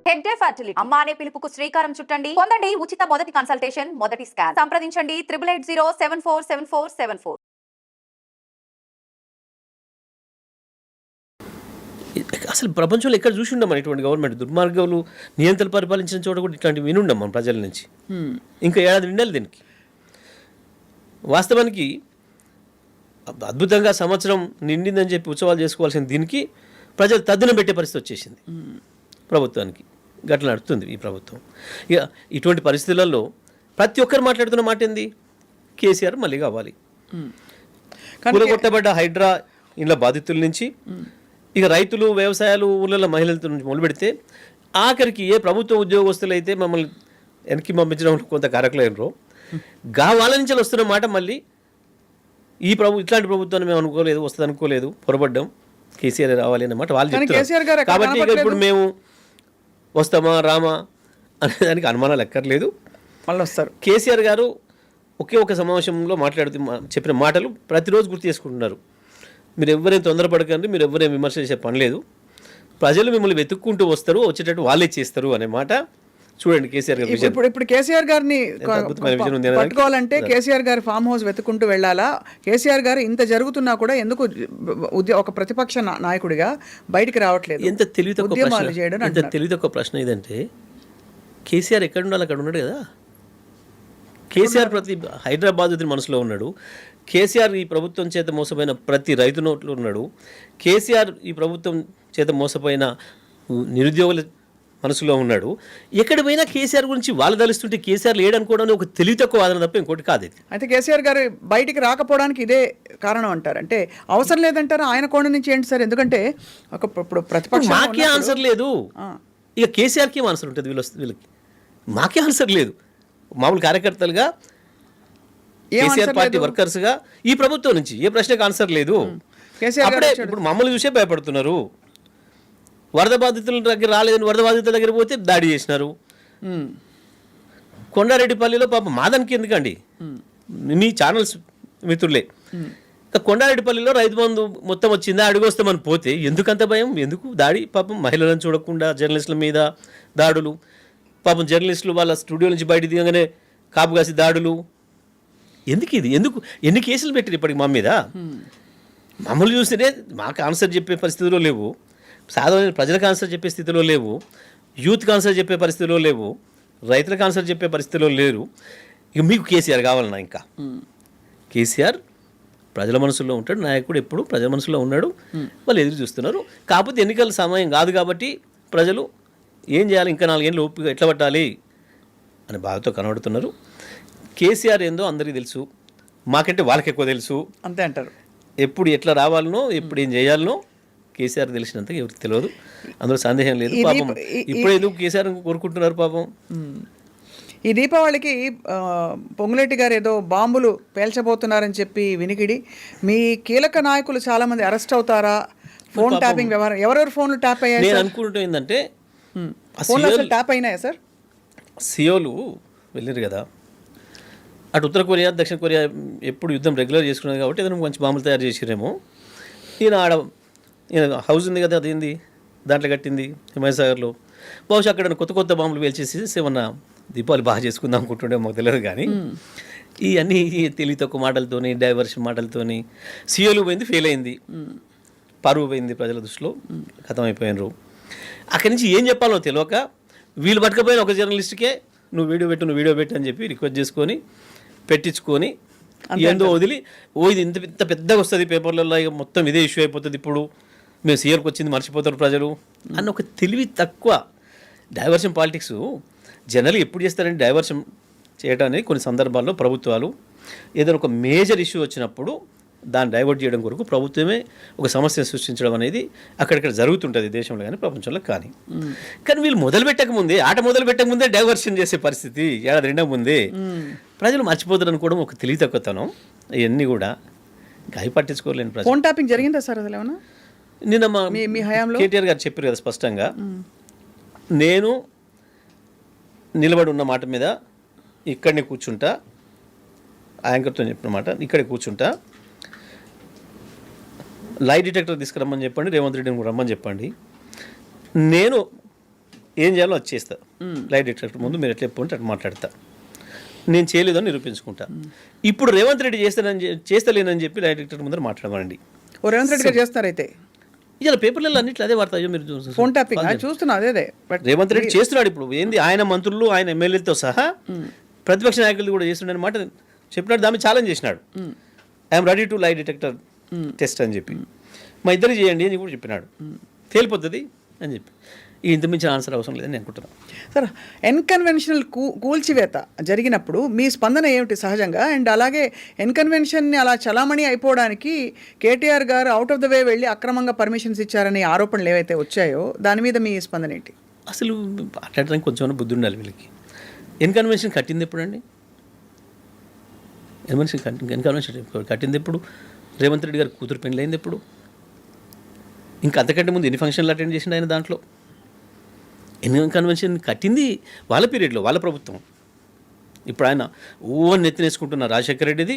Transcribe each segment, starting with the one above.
Hegde fertility అమ్మ అనే పిలుపుకు శ్రీకారం చుట్టండి. పొందండి ఉచిత మొదటి కన్సల్టేషన్, మొదటి స్కాన్. సంప్రదించండి 8880747474. అసలు ప్రపంచంలో ఎక్కడ చూసి ఉండం ఇటువంటి గవర్నమెంట్ దుర్మార్గాలు నియంత్రణ పరిపాలించిన చోట కూడా ఇట్లాంటివి వినుండం మన ప్రజల నుంచి. ఇంకా ఏడాది నిండాలి దీనికి. వాస్తవానికి అద్భుతంగా సంవత్సరం నిండిందని చెప్పి ఉత్సవాలు చేసుకోవాల్సిన దీనికి ప్రజలు తద్దినం పెట్టే పరిస్థితి వచ్చేసింది ప్రభుత్వానికి. గట్ల నడుస్తుంది ఈ ప్రభుత్వం. ఇక ఇటువంటి పరిస్థితులలో ప్రతి ఒక్కరు మాట్లాడుతున్న మాట ఏంది? కేసీఆర్ మళ్ళీ కావాలి. కూలగొట్టబడ్డ హైడ్రా ఇండ్ల బాధితుల నుంచి, ఇక రైతులు, వ్యవసాయాలు, ఊళ్ళలో మహిళలతో నుంచి మొదలు పెడితే ఆఖరికి ఏ ప్రభుత్వ ఉద్యోగస్తులు అయితే మమ్మల్ని వెనక్కి పంపించడం కొంత కారకులైనరో వాళ్ళ నుంచి వస్తున్న మాట మళ్ళీ ఇట్లాంటి ప్రభుత్వాన్ని మేము అనుకోలేదు, వస్తుంది అనుకోలేదు, పొరపడ్డాం, కేసీఆర్ రావాలి అన్నమాట వాళ్ళు చెప్తున్నారు. కాబట్టి ఇక ఇప్పుడు మేము వస్తామా రామా అనే దానికి అనుమానాలు ఎక్కర్లేదు, మళ్ళీ వస్తారు. కేసీఆర్ గారు ఒకే ఒక సమావేశంలో చెప్పిన మాటలు ప్రతిరోజు గుర్తు చేసుకుంటున్నారు. మీరు ఎవరేం తొందరపడకండి, మీరు ఎవరేం విమర్శ చేసే పని లేదు, ప్రజలు మిమ్మల్ని వెతుక్కుంటూ వస్తారు, వచ్చేటట్టు వాళ్ళే చేస్తారు అనే మాట చూడండి. కేసీఆర్ గారు ఇప్పుడు కేసీఆర్ గారిని పట్టుకోవాలంటే కేసీఆర్ గారి ఫామ్ హౌస్ వెతుక్కుంటూ వెళ్ళాలా? కేసీఆర్ గారు ఇంత జరుగుతున్నా కూడా ఎందుకు ఒక ప్రతిపక్ష నాయకుడిగా బయటికి రావట్లేదు? ఎంత తెలివితక్కువ ప్రశ్న ఇదంటే, కేసీఆర్ ఎక్కడ ఉండాలి అక్కడ ఉన్నాడు కదా. కేసీఆర్ ప్రతి హైదరాబాద్ మనసులో ఉన్నాడు. కేసీఆర్ ఈ ప్రభుత్వం చేత మోసపోయిన ప్రతి రైతు నోట్లో ఉన్నాడు. కేసీఆర్ ఈ ప్రభుత్వం చేత మోసపోయిన నిరుద్యోగుల మనసులో ఉన్నాడు. ఎక్కడ పోయినా కేసీఆర్ గురించి వాళ్ళు తలుస్తుంటే కేసీఆర్ లేడనుకోవడం ఒక తెలివి తక్కువ వాదన తప్ప ఇంకోటి కాదు. అయితే కేసీఆర్ గారు బయటికి రాకపోవడానికి ఇదే కారణం అంటారు? అంటే అవసరం లేదంటారా ఆయన కోణ నుంచి? ఏంటి సార్, ఎందుకంటే ఇప్పుడు ప్రతిపక్షం మాకే ఆన్సర్ లేదు, ఇక కేసీఆర్కి ఏం ఆన్సర్ ఉంటుంది? వీళ్ళకి మాకే ఆన్సర్ లేదు. మామూలు కార్యకర్తలుగా, కేసీఆర్ పార్టీ వర్కర్స్గా ఈ ప్రభుత్వం నుంచి ఏ ప్రశ్నకు ఆన్సర్ లేదు. అప్పుడే ఇప్పుడు మమ్మల్ని చూసే భయపడుతున్నారు. వరద బాధితుల దగ్గర రాలేదని వరద బాధితుల దగ్గర పోతే దాడి చేసినారు. కొండారెడ్డిపల్లిలో పాపం మాదన్కి ఎందుకండి, మీ ఛానల్స్ మిత్రులే, కొండారెడ్డిపల్లిలో రైతు బంధు మొత్తం వచ్చిందా అడుగొస్తామని పోతే ఎందుకంత భయం, ఎందుకు దాడి? పాపం మహిళలను చూడకుండా జర్నలిస్టుల మీద దాడులు, పాపం జర్నలిస్టులు వాళ్ళ స్టూడియో నుంచి బయట దిగగానే కాపు కాసి దాడులు. ఎందుకు ఇది? ఎన్ని కేసులు పెట్టారు ఇప్పటికి మా మీద? మమ్మల్ని చూస్తేనే మాకు ఆన్సర్ చెప్పే పరిస్థితిలో లేవు, సాధారణ ప్రజలకు ఆన్సర్ చెప్పే స్థితిలో లేవు, యూత్కి ఆన్సర్ చెప్పే పరిస్థితిలో లేవు, రైతులకు ఆన్సర్ చెప్పే పరిస్థితిలో లేరు. ఇక మీకు కేసీఆర్ కావాలన్నా? ఇంకా కేసీఆర్ ప్రజల మనసులో ఉంటాడు, నాయకుడు ఎప్పుడు ప్రజల మనసులో ఉన్నాడు, వాళ్ళు ఎదురు చూస్తున్నారు. కాకపోతే ఎన్నికల సమయం కాదు కాబట్టి ప్రజలు ఏం చేయాలి, ఇంకా 4 ఏళ్ళు ఓపిక ఎట్లా పట్టాలి అని బాధతో కనబడుతున్నారు. కేసీఆర్ ఏందో అందరికీ తెలుసు, మాకంటే వాళ్ళకి ఎక్కువ తెలుసు అంతే అంటారు. ఎప్పుడు ఎట్లా రావాలనో, ఎప్పుడు ఏం చేయాలనో కేసీఆర్ తెలిసినంత ఎవరికి తెలియదు, అందులో సందేహం లేదు. పాపం ఇప్పుడు ఎందుకు కేసీఆర్ కోరుకుంటున్నారు పాపం. ఈ దీపావళికి పొంగులేటి గారు ఏదో బాంబులు పేల్చబోతున్నారని చెప్పి వినికిడి. మీ కీలక నాయకులు చాలామంది అరెస్ట్ అవుతారా? ఫోన్ ట్యాపింగ్ వ్యవహారం, ఎవరెవరు ఫోన్లు ట్యాప్ అయ్యాయి? నేను అనుకుంటూ ఏంటంటే ట్యాప్ అయినాయా సార్? సియోలు వెళ్ళారు కదా, అటు ఉత్తర కొరియా, దక్షిణ కొరియా ఎప్పుడు యుద్ధం రెగ్యులర్ చేసుకున్నది కాబట్టి ఏదైనా మంచి బాంబులు తయారు చేసిరేమో. ఈయన హౌస్ ఉంది కదా, అదేంది దాంట్లో కట్టింది హిమాయసాగర్లో, బహుశా అక్కడ కొత్త బాంబులు పేల్చేసి ఏమన్నా దీపావళి బాగా చేసుకుందాం అనుకుంటుండే మాకు తెలియదు. కానీ ఇవన్నీ తెలివి తక్కువ మాటలతోని, డైవర్షన్ మాటలతోని సియోలు పోయింది, ఫెయిల్ అయింది, పరువు పోయింది, ప్రజల దృష్టిలో ఖతమైపోయినారు. అక్కడి నుంచి ఏం చెప్పాలో తెలియక వీళ్ళు పట్టుకపోయిన ఒక జర్నలిస్ట్కే నువ్వు వీడియో పెట్టు అని చెప్పి రిక్వెస్ట్ చేసుకొని పెట్టించుకొని ఏందో వదిలి, ఇది ఇంత పెద్దగా వస్తుంది పేపర్లలో, ఇక మొత్తం ఇదే ఇష్యూ అయిపోతుంది, ఇప్పుడు మేము సీఎల్కి వచ్చింది మర్చిపోతారు ప్రజలు అన్న ఒక తెలివి తక్కువ డైవర్షన్ పాలిటిక్స్. జనరల్గా ఎప్పుడు చేస్తారంటే డైవర్షన్ చేయడానికి కొన్ని సందర్భాల్లో ప్రభుత్వాలు ఏదైనా ఒక మేజర్ ఇష్యూ వచ్చినప్పుడు దాన్ని డైవర్ట్ చేయడం కొరకు ప్రభుత్వమే ఒక సమస్యను సృష్టించడం అనేది అక్కడిక్కడ జరుగుతుంటుంది దేశంలో కానీ ప్రపంచంలో కానీ. కానీ వీళ్ళు ఆట మొదలు పెట్టకముందే డైవర్షన్ చేసే పరిస్థితి ఏడాది రెండో ముందే ప్రజలు మర్చిపోతారు అనుకోవడం ఒక తెలివి తక్కువతనం. ఇవన్నీ కూడా గాయ పట్టించుకోలేని ప్రజలు. ఫోన్ ట్యాపింగ్ జరిగిందా సార్? అసలు ఏమన్నా నిన్న మీ హయాంలో కేటీఆర్ గారు చెప్పారు కదా స్పష్టంగా, నేను నిలబడి ఉన్న మాట మీద ఇక్కడనే కూర్చుంటా, యాంకర్తో చెప్పిన మాట ఇక్కడే కూర్చుంటా, లై డిటెక్టర్ తీసుకురమ్మని చెప్పండి, రేవంత్ రెడ్డిని రమ్మని చెప్పండి, నేను ఏం చేయాలో అది చేస్తా. లైట్ డిటెక్టర్ ముందు మీరు ఎట్లా చెప్పుకుంటే అట్లా మాట్లాడతా. నేను చేయలేదని నిరూపించుకుంటా. ఇప్పుడు రేవంత్ రెడ్డి చేస్తలేనని చెప్పి లైట్ డిటెక్టర్ ముందర మాట్లాడమనండి. ఓ రేవంత్ రెడ్డి గారు చేస్తారైతే ఇలా పేపర్లలో అన్నిట్లో అదే వార్త. అయ్యో మీరు ఫోన్ ట్యాపింగ్ చూస్తున్నా అదే. బట్ రేవంత్ రెడ్డి చేస్తున్నాడు ఇప్పుడు. ఏంది ఆయన మంత్రులు ఆయన ఎమ్మెల్యేలతో సహా ప్రతిపక్ష నాయకులు కూడా చేస్తున్నాడు మాట చెప్పినాడు. దాన్ని ఛాలెంజ్ చేసినాడు. I'm ready to light detector test అని చెప్పి మా ఇద్దరు చేయండి అని కూడా చెప్పినాడు. తేలిపోతుంది అని చెప్పి ఇంత మించిన ఆన్సర్ అవసరం లేదని అనుకుంటున్నాను. సార్, ఎన్కన్వెన్షనల్ కూల్చివేత జరిగినప్పుడు మీ స్పందన ఏమిటి సహజంగా? అండ్ అలాగే ఎన్కన్వెన్షన్ని అలా చలామణి అయిపోవడానికి కేటీఆర్ గారు అవుట్ ఆఫ్ ద వే వెళ్ళి అక్రమంగా పర్మిషన్స్ ఇచ్చారనే ఆరోపణలు ఏవైతే వచ్చాయో దాని మీద మీ స్పందన ఏంటి? అసలు మాట్లాడడానికి కొంచెం బుద్ధి ఉండాలి వీళ్ళకి. ఎన్కన్వెన్షన్ కట్టింది ఎప్పుడండి? ఎన్కన్వెన్షన్ కట్టింది ఎప్పుడు? రేవంత్ రెడ్డి గారి కూతురు పెళ్ళైంది ఎప్పుడు? ఇంకా అంతకంటే ముందు ఎన్ని ఫంక్షన్లు అటెండ్ చేసిండు ఆయన? దాంట్లో కన్వెన్షన్ కట్టింది వాళ్ళ పీరియడ్లో, వాళ్ళ ప్రభుత్వం. ఇప్పుడు ఆయన నెత్తినేసుకుంటున్న రాజశేఖర రెడ్డిది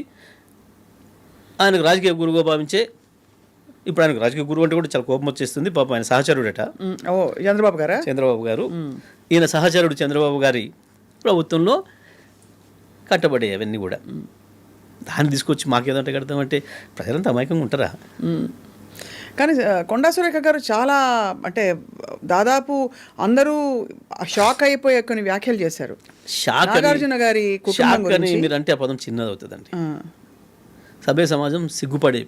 ఆయనకు రాజకీయ గురువుగా భావించే, ఇప్పుడు ఆయనకు రాజకీయ గురువు అంటే కూడా చాలా కోపం వచ్చేస్తుంది. పాపం ఆయన సహచరుడట. చంద్రబాబు గారు. ఈయన సహచరుడు చంద్రబాబు గారి ప్రభుత్వంలో కట్టబడే అవన్నీ కూడా దాన్ని తీసుకొచ్చి మాకేదంటే కడతామంటే ప్రజలంతా అమాయకంగా ఉంటారా? కానీ కొండా సురేఖ గారు చాలా అంటే దాదాపు అందరూ షాక్ అయిపోయే కొన్ని వ్యాఖ్యలు చేశారు. నాగార్జున గారి కుటుంబం గురించి మీరు అంటే ఆ పదం చిన్నది అవుతుందండి. సభ్య సమాజం సిగ్గుపడే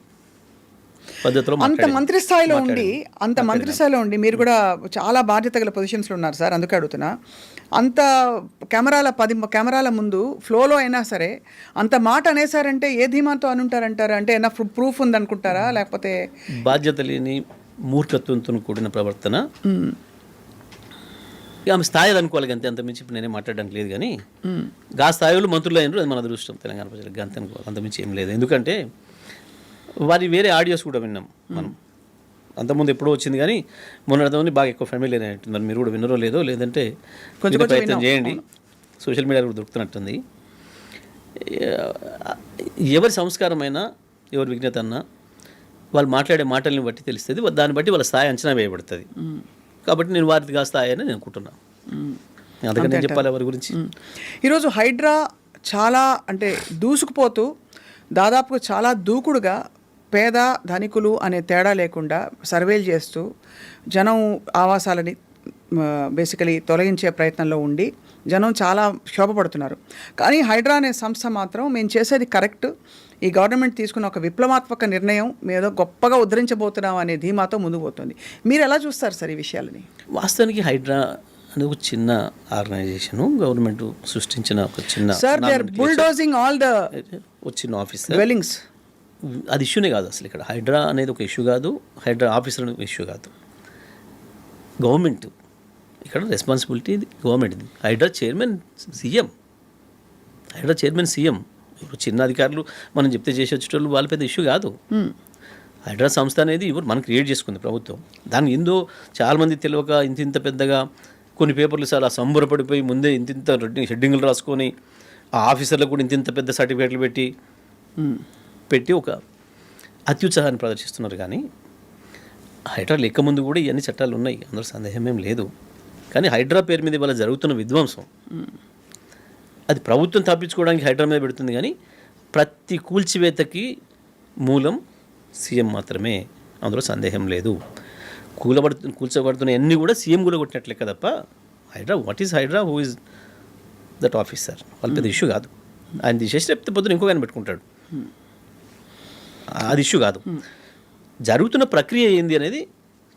పద్ధతిలో అంత మంత్రి స్థాయిలో ఉండి మీరు కూడా చాలా బాధ్యత గల పొజిషన్స్లో ఉన్నారు సార్. అందుకే అడుగుతున్నా. అంత కెమెరాల కెమెరాల ముందు ఫ్లోలో అయినా సరే అంత మాట అనేసారంటే ఏ ధీమాతో అనుంటారంటారా? అంటే ఏమైనా ప్రూఫ్ ఉందనుకుంటారా? లేకపోతే బాధ్యత లేని మూర్ఖత్వంతో కూడిన ప్రవర్తన. ఆమె స్థాయి అనుకోవాలి అంతే, అంత మించి నేనే మాట్లాడడానికి లేదు. కానీ గా స్థాయిలో మంత్రులు అయినారు, అది మన అదృష్టం తెలంగాణ ప్రజలకు. అంతే అనుకోవాలి, అంత మించి ఏం లేదు. ఎందుకంటే వారి వేరే ఆడియోస్ కూడా విన్నాం మనం. అంతకుముందు ఎప్పుడో వచ్చింది కానీ మొన్నటితో బాగా ఎక్కువ ఫ్యామిలీ అయినట్టుంది. మరి మీరు కూడా విన్నరో లేదో, లేదంటే కొంచెం ప్రయత్నం చేయండి. సోషల్ మీడియా కూడా దొరుకుతున్నట్టుంది. ఎవరి సంస్కారమైనా ఎవరి విజ్ఞత అన్నా వాళ్ళు మాట్లాడే మాటల్ని బట్టి తెలుస్తుంది. దాన్ని బట్టి వాళ్ళ స్థాయి అంచనా వేయబడుతుంది. కాబట్టి నేను వారిదిగా స్థాయి అని నేను అనుకుంటున్నాను. అందుకని నేను చెప్పాలి వారి గురించి. ఈరోజు హైడ్రా చాలా అంటే దూసుకుపోతూ దాదాపుగా చాలా దూకుడుగా పేద ధనికులు అనే తేడా లేకుండా సర్వేలు చేస్తూ జనం ఆవాసాలని బేసికలీ తొలగించే ప్రయత్నంలో ఉండి జనం చాలా క్షోభపడుతున్నారు. కానీ హైడ్రా అనే సంస్థ మాత్రం మేము చేసేది కరెక్ట్, ఈ గవర్నమెంట్ తీసుకున్న ఒక విప్లవాత్మక నిర్ణయం మీద గొప్పగా ఉద్ధరించబోతున్నాం అనే ధీమాతో ముందుకు పోతుంది. మీరు ఎలా చూస్తారు సార్ ఈ విషయాలని? వాస్తవానికి హైడ్రా అనేది ఒక చిన్న ఆర్గనైజేషన్, గవర్నమెంట్ సృష్టించిన ఒక చిన్న sir they are bulldozing all the చిన్న ఆఫీస్ డ్వెల్లింగ్స్. అది ఇష్యూనే కాదు అసలు. ఇక్కడ హైడ్రా అనేది ఒక ఇష్యూ కాదు, హైడ్రా ఆఫీసర్ అనేది ఒక ఇష్యూ కాదు. గవర్నమెంట్ ఇక్కడ రెస్పాన్సిబిలిటీ గవర్నమెంట్ది. Hydraa chairman CM. ఇప్పుడు చిన్న అధికారులు మనం చెప్తే చేసి వచ్చేటోళ్ళు వాళ్ళ పెద్ద ఇష్యూ కాదు. హైడ్రా సంస్థ అనేది ఇప్పుడు మనం క్రియేట్ చేసుకుంది ప్రభుత్వం. దాన్ని ఏందో చాలామంది తెలియక ఇంత పెద్దగా కొన్ని పేపర్లు చాలా సంబరపడిపోయి ముందే ఇంత హెడ్డింగ్లు రాసుకొని ఆ ఆఫీసర్లకు కూడా ఇంత పెద్ద సర్టిఫికేట్లు పెట్టి ఒక అత్యుత్సాహాన్ని ప్రదర్శిస్తున్నారు. కానీ హైడ్రా లెక్క ముందు కూడా ఇవన్నీ చట్టాలు ఉన్నాయి, అందులో సందేహం ఏం లేదు. కానీ హైడ్రా పేరు మీద ఇవాళ జరుగుతున్న విధ్వంసం అది ప్రభుత్వం తప్పించుకోవడానికి హైడ్రా మీద పెడుతుంది. కానీ ప్రతి కూల్చివేతకి మూలం సీఎం మాత్రమే, అందులో సందేహం లేదు. కూల్చబడుతున్న అన్నీ కూడా సీఎం కూడా కొట్టినట్లే తప్ప Hydraa what is Hydraa, who is that officer వాళ్ళ పెద్ద ఇష్యూ కాదు. ఆయన తీసేసి చెప్తే పొద్దున ఇంకో ఆయన పెట్టుకుంటాడు, అది ఇష్యూ కాదు. జరుగుతున్న ప్రక్రియ ఏంది అనేది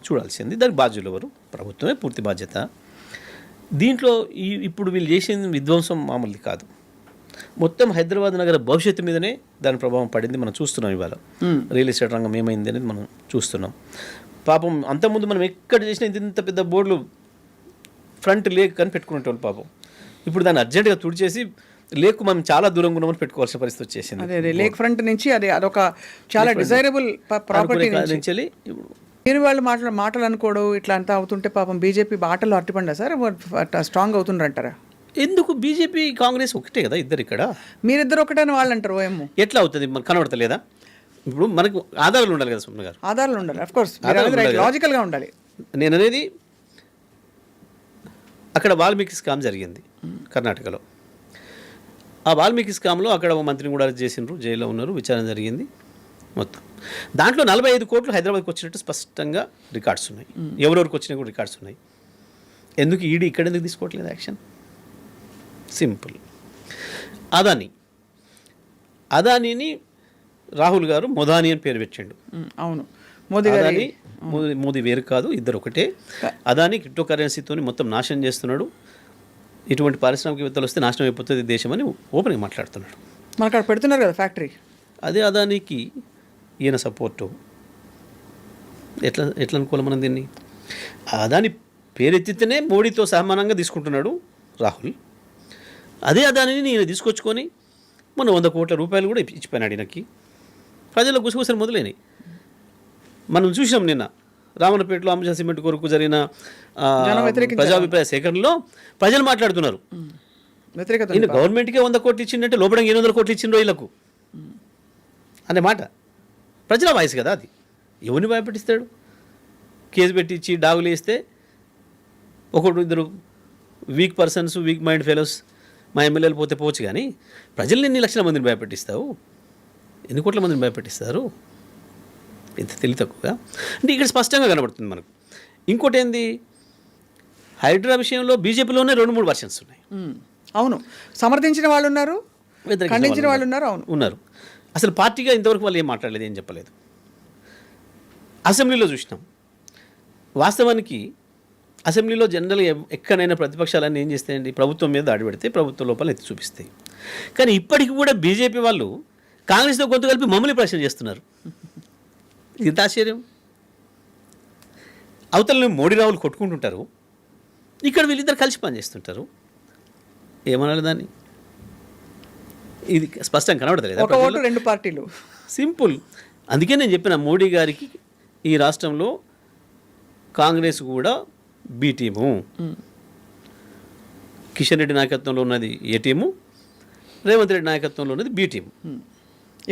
చూడాల్సింది. దానికి బాధ్యులు ఎవరు? ప్రభుత్వమే పూర్తి బాధ్యత. దీంట్లో ఇప్పుడు వీళ్ళు చేసిన విధ్వంసం మామూలుది కాదు. మొత్తం హైదరాబాద్ నగర భవిష్యత్తు మీదనే దాని ప్రభావం పడింది. మనం చూస్తున్నాం ఇవాళ రియల్ ఎస్టేట్ రంగం ఏమైంది అనేది మనం చూస్తున్నాం. పాపం అంతకుముందు మనం ఎక్కడ చేసినా ఇంత పెద్ద బోర్డులు ఫ్రంట్ లేక్ అని పెట్టుకునేటోళ్ళు పాపం. ఇప్పుడు దాన్ని అర్జెంటుగా తుడిచేసి లేక్ మనం చాలా దూరంగా ఉన్నామని పెట్టుకోవాల్సిన పరిస్థితి వచ్చేసింది. అదే లేక్ ఫ్రంట్ నుంచి అదొక చాలా డిజైరబుల్ ప్రాపర్టీ నుంచి ఇప్పుడు మీరు వాళ్ళు మాటలు అనుకోవడం ఇట్లా అంతా అవుతుంటే పాపం బీజేపీ బాటలు అట్టిపండా సార్ స్ట్రాంగ్ అవుతుండ్రంటారా? ఎందుకు బీజేపీ కాంగ్రెస్ ఒకటే కదా ఇద్దరు ఇక్కడ? మీరిద్దరు ఒకటని వాళ్ళు అంటారు. ఏమో ఎట్లా అవుతుంది మనకు కనబడతలేదా? ఇప్పుడు మనకు ఆధారాలు ఉండాలి కదా సుమన్ గారు. ఆధారాలు ఉండాలి, అఫ్ కోర్స్ లాజికల్గా ఉండాలి. నేను అనేది అక్కడ వాల్మీకి స్కామ్ జరిగింది కర్ణాటకలో. ఆ వాల్మీకి స్కామ్లో అక్కడ ఒక మంత్రిని కూడా అరెస్ట్ చేసిండ్రు, జైల్లో ఉన్నారు, విచారణ జరిగింది మొత్తం. దాంట్లో 45 కోట్లు హైదరాబాద్కి వచ్చినట్టు స్పష్టంగా రికార్డ్స్ ఉన్నాయి. ఎవరెవరికి వచ్చినా కూడా రికార్డ్స్ ఉన్నాయి. ఎందుకు ఈడీ ఇక్కడ ఎందుకు తీసుకోవట్లేదు యాక్షన్? సింపుల్. అదానీని రాహుల్ గారు మొదాని అని పేరు పెట్టిండు. అవును, మోదీ గారి అదాని మోదీ వేరు కాదు, ఇద్దరు ఒకటే. అదాని క్రిప్టో కరెన్సీతో మొత్తం నాశనం చేస్తున్నాడు. ఇటువంటి పారిశ్రామికవేత్తలు వస్తే నాశనం అయిపోతుంది దేశం అని ఓపెన్గా మాట్లాడుతున్నాడు. మన అక్కడ పెడుతున్నారు కదా ఫ్యాక్టరీ. అదే అదానికి ఈయన సపోర్టు. ఎట్లా అనుకోవాలి మనం దీన్ని? అదాని పేరెత్తితేనే మోడీతో సమానంగా తీసుకుంటున్నాడు రాహుల్. అదే అదానిని ఈయన తీసుకొచ్చుకొని మొన్న 100 కోట్ల రూపాయలు కూడా ఇచ్చిపోయినాడు ఈయనకి. ప్రజల గుసగుసలు మొదలైనవి. మనం చూసాం నిన్న రామన్నపేటలో అంబుజా సిమెంట్ కొరకు జరిగిన ప్రజాభిప్రాయ సేకరణలో ప్రజలు మాట్లాడుతున్నారు. ఈయన గవర్నమెంట్కే 100 కోట్లు ఇచ్చిందంటే లోపల 800 కోట్లు ఇచ్చిండ్రో వీళ్ళకు అనే మాట ప్రజల వాయిస్ కదా అది. ఎవరిని భయపెట్టిస్తాడు? కేసు పెట్టించి డాగులు వేస్తే ఇద్దరు week persons, week mind fellows మా ఎమ్మెల్యేలు పోతే పోవచ్చు, కానీ ప్రజల్ని ఎన్ని లక్షల మందిని భయపెట్టిస్తావు? ఎన్ని కోట్ల మందిని భయపెట్టిస్తారు? ఇంత తెలివి తక్కువగా అంటే ఇక్కడ స్పష్టంగా కనబడుతుంది మనకు. ఇంకోటి ఏంది, హైడ్రా విషయంలో బీజేపీలోనే 2-3 వర్షన్స్ ఉన్నాయి. అవును, సమర్థించిన వాళ్ళు ఉన్నారు, ఖండించిన వాళ్ళు ఉన్నారు. అవును, ఉన్నారు. అసలు పార్టీగా ఇంతవరకు వాళ్ళు ఏం మాట్లాడలేదు, ఏం చెప్పలేదు. అసెంబ్లీలో చూసినాం. వాస్తవానికి అసెంబ్లీలో జనరల్గా ఎక్కడైనా ప్రతిపక్షాలన్నీ ఏం చేస్తాయండి, ప్రభుత్వం మీద దాడి పెడితే ప్రభుత్వం లోపల ఎత్తి చూపిస్తాయి. కానీ ఇప్పటికి కూడా బీజేపీ వాళ్ళు కాంగ్రెస్తో గొంతు కలిపి మమ్మల్ని ప్రశ్న చేస్తున్నారు. ఇంత ఆశ్చర్యం. అవతల మోడీ రావులు కొట్టుకుంటుంటారు, ఇక్కడ వీళ్ళిద్దరు కలిసి పనిచేస్తుంటారు. ఏమనాలి దాన్ని? ఇది స్పష్టంగా కనబడతలేదు. ఒక ఓటు 2 పార్టీలు. సింపుల్. అందుకే నేను చెప్పిన మోడీ గారికి ఈ రాష్ట్రంలో కాంగ్రెస్ కూడా బి టీము, కిషన్ రెడ్డి నాయకత్వంలో ఉన్నది ఏ టీము, రేవంత్ రెడ్డి నాయకత్వంలో ఉన్నది బి టీము.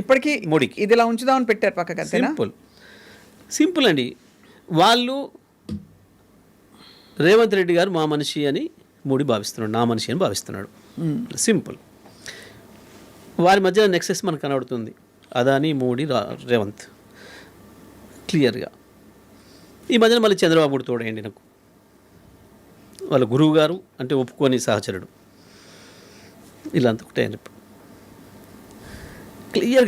ఇప్పటికీ మోడీకి ఇది ఇలా ఉంచుదామని పెట్టారు పక్కన. సింపుల్ అండి. వాళ్ళు రేవంత్ రెడ్డి గారు మా మనిషి అని మోడీ భావిస్తున్నాడు, నా మనిషి అని భావిస్తున్నాడు. సింపుల్. వారి మధ్య నెక్సెస్ మనకు కనబడుతుంది. అదాని, మోడీ, రేవంత్ క్లియర్గా. ఈ మధ్యన మళ్ళీ చంద్రబాబు కూడా తోడేయండి నాకు. వాళ్ళ గురువు గారు అంటే ఒప్పుకొని సహచరుడు. ఇలా అంతా ఒకటే క్లియర్గా